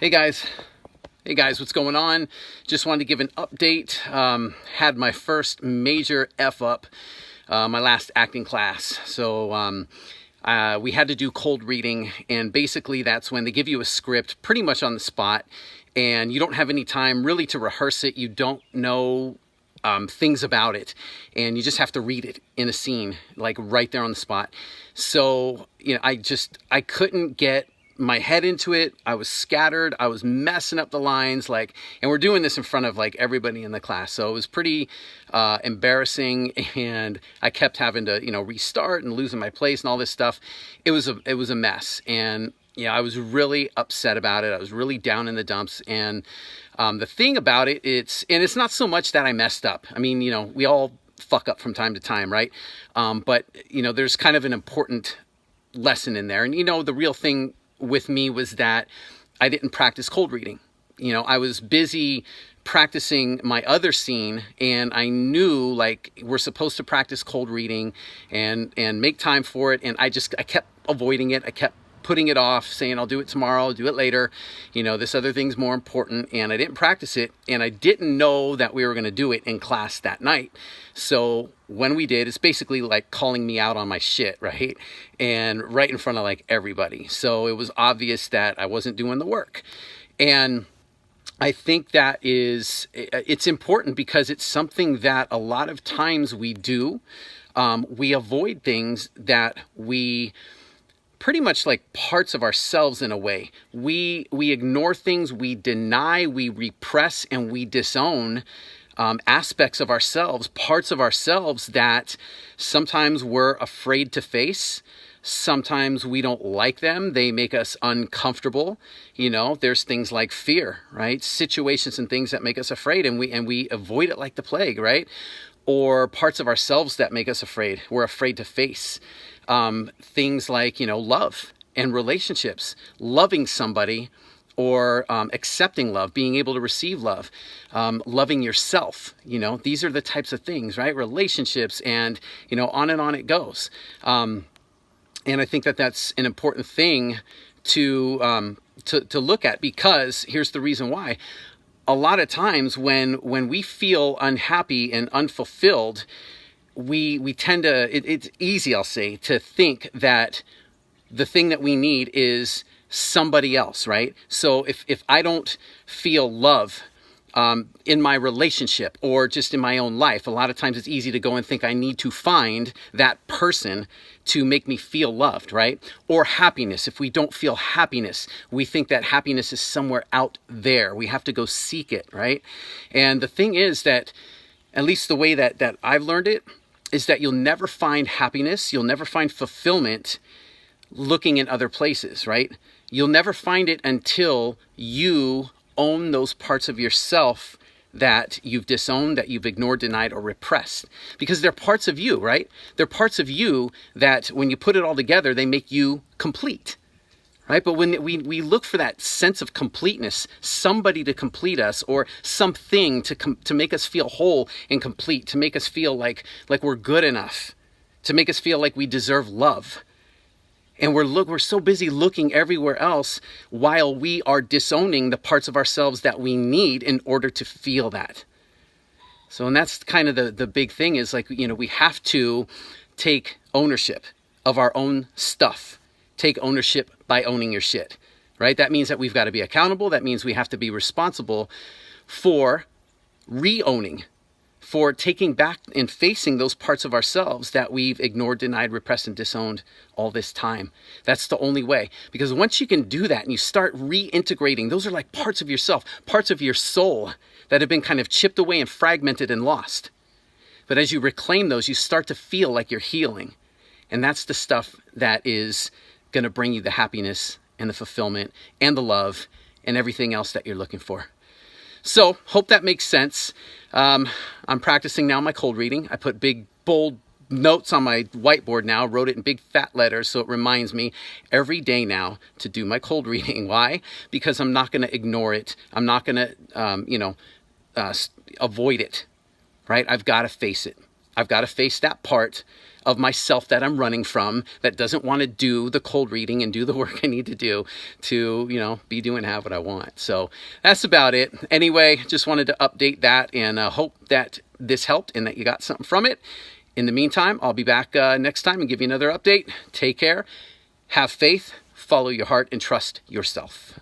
Hey guys. Hey guys, what's going on? Just wanted to give an update. Had my first major F up, my last acting class. So we had to do cold reading, and basically that's when they give you a script pretty much on the spot, and you don't have any time really to rehearse it. You don't know things about it, and you just have to read it in a scene, like right there on the spot. So, I couldn't get my head into it. I was scattered. I was messing up the lines, and we're doing this in front of everybody in the class. So it was pretty embarrassing, and I kept having to, restart and losing my place and all this stuff. It was a mess, and I was really upset about it. I was really down in the dumps, and the thing about it, it's not so much that I messed up. I mean, we all fuck up from time to time, right? But there's kind of an important lesson in there, and the real thing with me was that I didn't practice cold reading. I was busy practicing my other scene, and I knew we're supposed to practice cold reading and make time for it, and I kept avoiding it. I kept putting it off, saying I'll do it tomorrow, I'll do it later, this other thing's more important, and I didn't practice it, and I didn't know that we were going to do it in class that night. So when we did, it's basically like calling me out on my shit, right? And right in front of everybody. So it was obvious that I wasn't doing the work. And I think it's important because it's something that a lot of times we do. We avoid things that we pretty much parts of ourselves in a way. We ignore things, we deny, we repress, and we disown aspects of ourselves, parts of ourselves that sometimes we're afraid to face. Sometimes we don't like them. They make us uncomfortable. There's things like fear, right? Situations and things that make us afraid, and we avoid it like the plague, right? Or parts of ourselves that make us afraid. We're afraid to face. Things like, love and relationships, loving somebody, or accepting love, being able to receive love, loving yourself. These are the types of things, right? Relationships, and, on and on it goes. And I think that that's an important thing to look at, because here's the reason why. A lot of times when we feel unhappy and unfulfilled, we tend to, it's easy, I'll say, to think that the thing that we need is somebody else, right? So if I don't feel love in my relationship or just in my own life, a lot of times it's easy to go and think I need to find that person to make me feel loved, right? Or happiness. If we don't feel happiness, we think that happiness is somewhere out there. We have to go seek it, right? And the thing is that, at least the way that I've learned it, is that you'll never find happiness, you'll never find fulfillment looking in other places, right? You'll never find it until you own those parts of yourself that you've disowned, that you've ignored, denied, or repressed. Because they're parts of you, right? They're parts of you that when you put it all together, they make you complete. Right? But when we look for that sense of completeness, somebody to complete us, or something to make us feel whole and complete, to make us feel like we're good enough, to make us feel like we deserve love. And we're so busy looking everywhere else while we are disowning the parts of ourselves that we need in order to feel that. So, and that's kind of the big thing is we have to take ownership of our own stuff. Take ownership by owning your shit, right? That means that we've got to be accountable. That means we have to be responsible for re-owning, for taking back and facing those parts of ourselves that we've ignored, denied, repressed, and disowned all this time. That's the only way. Because once you can do that and you start reintegrating, those are like parts of yourself, parts of your soul that have been kind of chipped away and fragmented and lost. But as you reclaim those, you start to feel like you're healing. And that's the stuff that is going to bring you the happiness and the fulfillment and the love and everything else that you're looking for. So, hope that makes sense. I'm practicing now my cold reading. I put big, bold notes on my whiteboard now, wrote it in big fat letters, so it reminds me every day now to do my cold reading. Why? Because I'm not going to ignore it. I'm not going to, avoid it, right? I've got to face it. I've got to face that part of myself that I'm running from, that doesn't want to do the cold reading and do the work I need to do to, be doing, have what I want. So that's about it. Anyway, just wanted to update that, and hope that this helped and that you got something from it. In the meantime, I'll be back next time and give you another update. Take care, have faith, follow your heart, and trust yourself.